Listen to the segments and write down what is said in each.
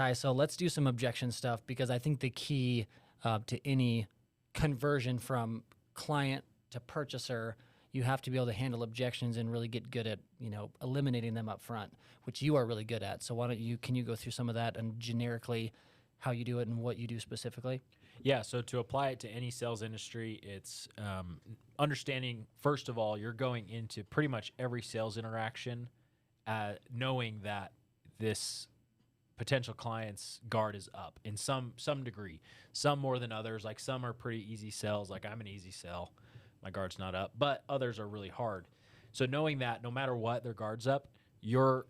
Ty, so let's do some objection stuff, because I think the key to any conversion from client to purchaser, you have to be able to handle objections and really get good at, eliminating them up front, which you are really good at. So can you go through some of that and generically how you do it and what you do specifically? Yeah, so to apply it to any sales industry, it's understanding, first of all, you're going into pretty much every sales interaction knowing that this potential client's guard is up in some degree, some more than others. Like some are pretty easy sells, like I'm an easy sell, my guard's not up, but others are really hard. So knowing that no matter what, their guard's up, your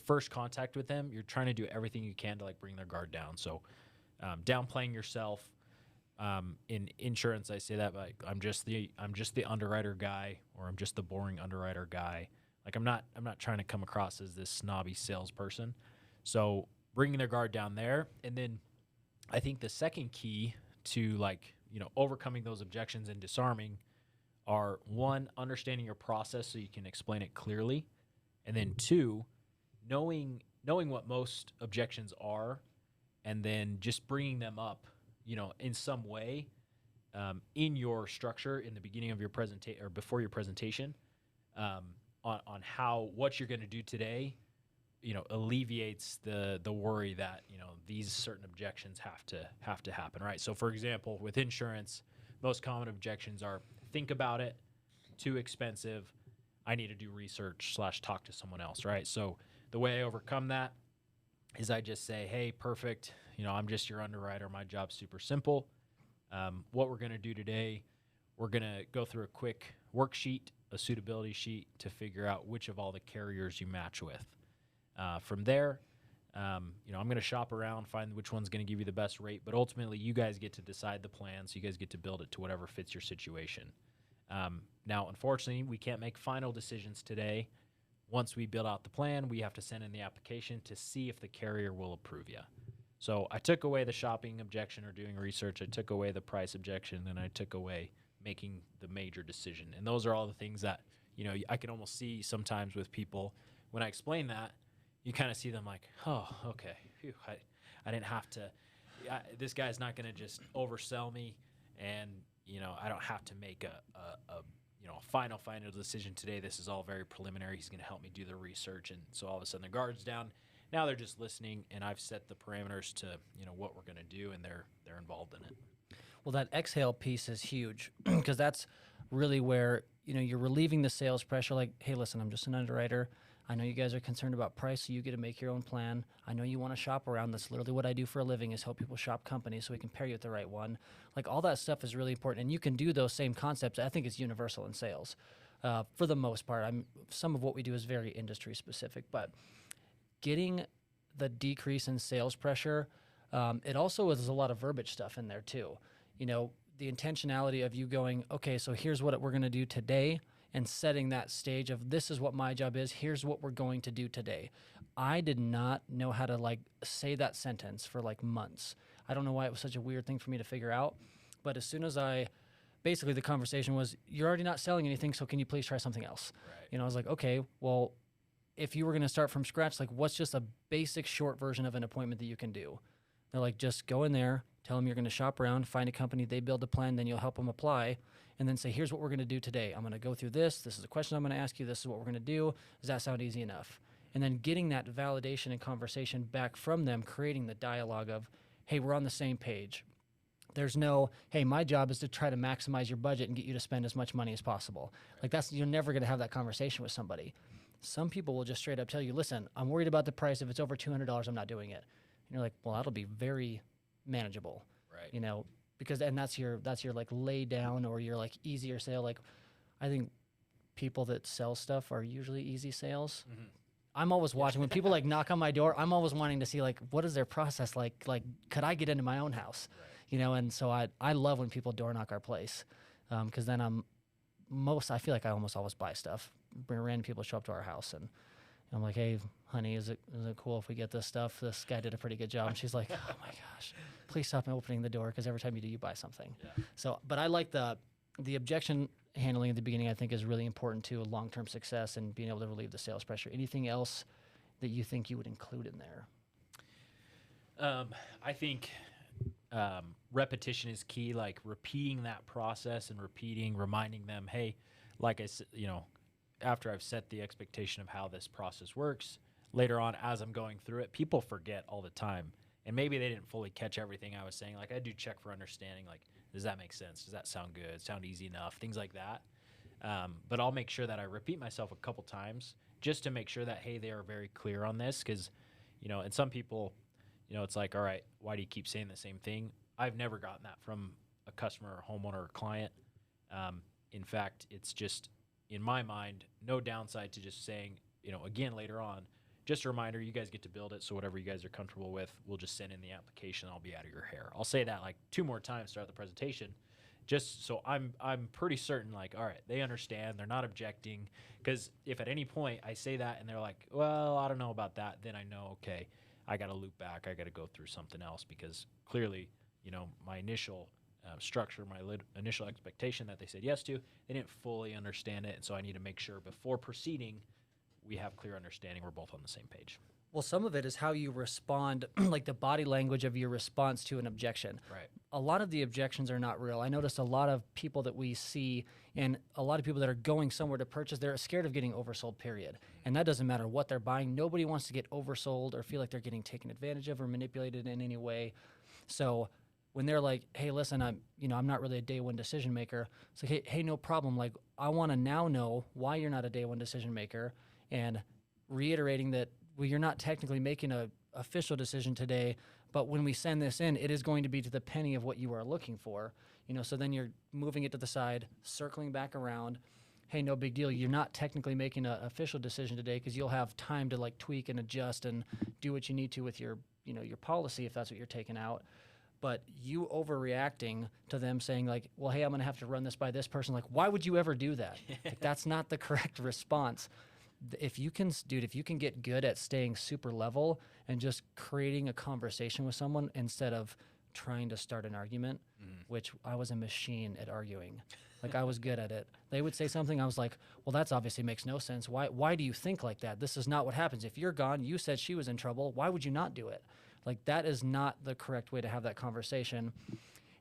first contact with them, you're trying to do everything you can to like bring their guard down. So downplaying yourself. In insurance, I say that like I'm just the underwriter guy, or I'm just the boring underwriter guy. Like I'm not trying to come across as this snobby salesperson. So bringing their guard down there, and then I think the second key to overcoming those objections and disarming are, one, understanding your process so you can explain it clearly, and then two, knowing what most objections are, and then just bringing them up in some way, in your structure in the beginning of your presentation or before your presentation, on how what you're going to do today, alleviates the worry that these certain objections have to happen, right? So, for example, with insurance, most common objections are: think about it, too expensive, I need to do research / talk to someone else, right? So the way I overcome that is I just say, hey, perfect. I'm just your underwriter. My job's super simple. What we're going to do today, we're going to go through a quick worksheet, a suitability sheet, to figure out which of all the carriers you match with. From there, I'm going to shop around, find which one's going to give you the best rate, but ultimately you guys get to decide the plan, so you guys get to build it to whatever fits your situation. Now, unfortunately, we can't make final decisions today. Once we build out the plan, we have to send in the application to see if the carrier will approve you. So I took away the shopping objection or doing research. I took away the price objection, and I took away making the major decision. And those are all the things that, I can almost see sometimes with people when I explain that. You kind of see them like, oh, okay, phew, I didn't have to. This guy's not going to just oversell me, and I don't have to make a final decision today. This is all very preliminary. He's going to help me do the research, and so all of a sudden the guard's down. Now they're just listening, and I've set the parameters to what we're going to do, and they're involved in it. Well, that exhale piece is huge, because that's really where you're relieving the sales pressure. Like, hey, listen, I'm just an underwriter. I know you guys are concerned about price, so you get to make your own plan. I know you want to shop around. That's literally what I do for a living, is help people shop companies so we can pair you with the right one. Like, all that stuff is really important, and you can do those same concepts. I think it's universal in sales for the most part. Some of what we do is very industry specific, but getting the decrease in sales pressure, it also is a lot of verbiage stuff in there too. The intentionality of you going, okay, so here's what we're going to do today, and setting that stage of, this is what my job is, here's what we're going to do today. I did not know how to say that sentence for months. I don't know why it was such a weird thing for me to figure out, but as soon as basically the conversation was, you're already not selling anything, so can you please try something else? Right. I was like, okay, well, if you were going to start from scratch, what's just a basic short version of an appointment that you can do? They're like, just go in there, tell them you're going to shop around, find a company, they build a plan, then you'll help them apply, and then say, here's what we're going to do today. I'm going to go through this. This is a question I'm going to ask you. This is what we're going to do. Does that sound easy enough? And then getting that validation and conversation back from them, creating the dialogue of, hey, we're on the same page. There's no, hey, my job is to try to maximize your budget and get you to spend as much money as possible. You're never going to have that conversation with somebody. Some people will just straight up tell you, listen, I'm worried about the price. If it's over $200, I'm not doing it. And you're like, well, that'll be very manageable. Right. Because that's your lay down or your easier sale. I think people that sell stuff are usually easy sales. Mm-hmm. I'm always watching when people knock on my door. I'm always wanting to see what is their process like? Could I get into my own house? Right. And so I love when people door knock our place, because then I feel like I almost always buy stuff. Random people show up to our house, and I'm like, hey, honey, is it cool if we get this stuff? This guy did a pretty good job. And she's like, oh my gosh, please stop opening the door, because every time you do, you buy something. Yeah. So, but I like the objection handling at the beginning. I think is really important to long-term success and being able to relieve the sales pressure. Anything else that you think you would include in there? I think repetition is key, like repeating that process and reminding them, hey, like I said, after I've set the expectation of how this process works, later on as I'm going through it, people forget all the time. And maybe they didn't fully catch everything I was saying. Like I do check for understanding, like, does that make sense? Does that sound good? Sound easy enough? Things like that. But I'll make sure that I repeat myself a couple times just to make sure that, hey, they are very clear on this. Because, and some people, it's like, all right, why do you keep saying the same thing? I've never gotten that from a customer or homeowner or client. In fact, it's just, in my mind, no downside to just saying, again, later on, just a reminder, you guys get to build it. So whatever you guys are comfortable with, we'll just send in the application. I'll be out of your hair. I'll say that like 2 more times throughout the presentation, just so I'm pretty certain, like, all right, they understand, they're not objecting. Because if at any point I say that and they're like, well, I don't know about that, then I know, okay, I got to loop back. I got to go through something else because clearly, my initial structure, my initial expectation that they said yes to, they didn't fully understand it. And so I need to make sure before proceeding, we have clear understanding. We're both on the same page. Well, some of it is how you respond, like the body language of your response to an objection. Right. A lot of the objections are not real. I noticed a lot of people that we see and a lot of people that are going somewhere to purchase, they're scared of getting oversold, period. And that doesn't matter what they're buying. Nobody wants to get oversold or feel like they're getting taken advantage of or manipulated in any way. So when they're like, hey, listen, I'm not really a day one decision maker. It's like, hey, no problem. Like, I want to now know why you're not a day one decision maker, and reiterating that, well, you're not technically making a official decision today, but when we send this in, it is going to be to the penny of what you are looking for. So then you're moving it to the side, circling back around. Hey, no big deal. You're not technically making an official decision today because you'll have time to like tweak and adjust and do what you need to with your policy if that's what you're taking out. But you overreacting to them saying like, well, hey, I'm going to have to run this by this person. Like, why would you ever do that? Like, that's not the correct response. If you can get good at staying super level and just creating a conversation with someone instead of trying to start an argument, which I was a machine at arguing. Like, I was good at it. They would say something, I was like, well, that's obviously makes no sense. Why do you think like that? This is not what happens. If you're gone, you said she was in trouble. Why would you not do it? Like, that is not the correct way to have that conversation.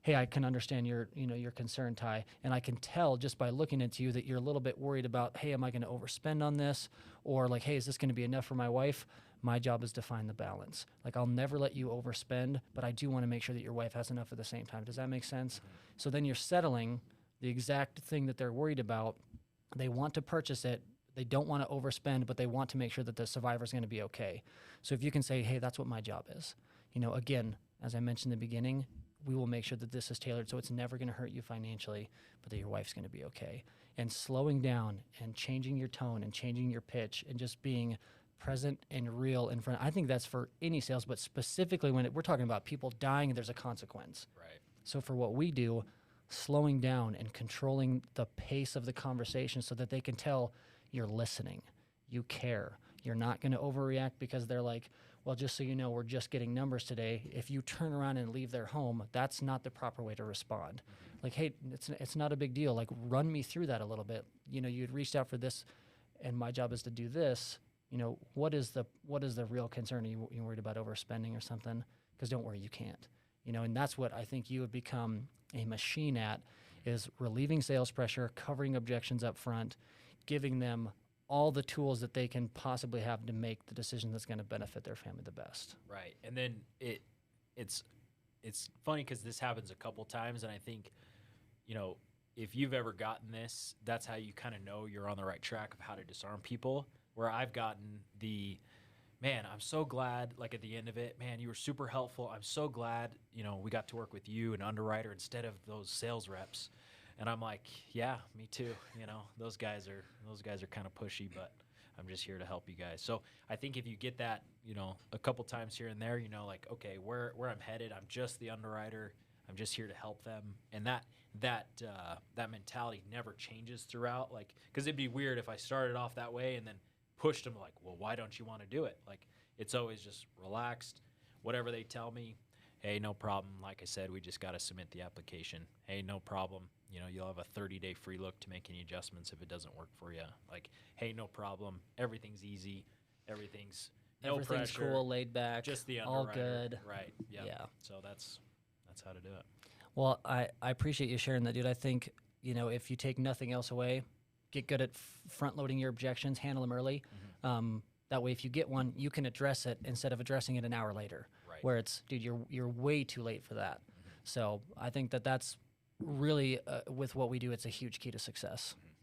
Hey, I can understand your concern, Ty, and I can tell just by looking into you that you're a little bit worried about, hey, am I going to overspend on this? Or like, hey, is this going to be enough for my wife? My job is to find the balance. Like, I'll never let you overspend, but I do want to make sure that your wife has enough at the same time. Does that make sense? So then you're settling the exact thing that they're worried about. They want to purchase it. They don't want to overspend, but they want to make sure that the survivor is going to be okay. So if you can say, hey, that's what my job is. Again, as I mentioned in the beginning, we will make sure that this is tailored so it's never going to hurt you financially, but that your wife's going to be okay. And slowing down and changing your tone and changing your pitch and just being present and real in front. I think that's for any sales, but specifically when we're talking about people dying and there's a consequence. Right. So for what we do, slowing down and controlling the pace of the conversation so that they can tell you're listening, you care. You're not going to overreact because they're like, well, just so you know, we're just getting numbers today. If you turn around and leave their home, that's not the proper way to respond. Like, hey, it's not a big deal. Like, run me through that a little bit. You'd reached out for this, and my job is to do this. What is the real concern? Are you worried about overspending or something? Because don't worry, you can't. And that's what I think you have become a machine at, is relieving sales pressure, covering objections up front, giving them all the tools that they can possibly have to make the decision that's going to benefit their family the best. Right. And then it's funny because this happens a couple times, and I think, if you've ever gotten this, that's how you kind of know you're on the right track of how to disarm people. Where I've gotten man, I'm so glad, like at the end of it, man, you were super helpful. I'm so glad, we got to work with you, an underwriter, instead of those sales reps. And I'm like, yeah, me too. Those guys are kind of pushy, but I'm just here to help you guys. So I think if you get that, a couple times here and there, like, okay, where I'm headed, I'm just the underwriter. I'm just here to help them. And that mentality never changes throughout. Like, because it'd be weird if I started off that way and then pushed them like, well, why don't you want to do it? Like, it's always just relaxed. Whatever they tell me, hey, no problem. Like I said, we just got to submit the application. Hey, no problem. You'll have a 30-day free look to make any adjustments if it doesn't work for you. Like, hey, no problem. Everything's easy. Everything's No everything's pressure, cool, laid back, just the all underwriter. good. Right. Yep. Yeah. So that's how to do it. Well, I appreciate you sharing that, dude. I think, if you take nothing else away, get good at front loading your objections, handle them early. That way, if you get one, you can address it instead of addressing it an hour later, Right. where it's, dude, you're way too late for that. So I think that's really, with what we do, it's a huge key to success.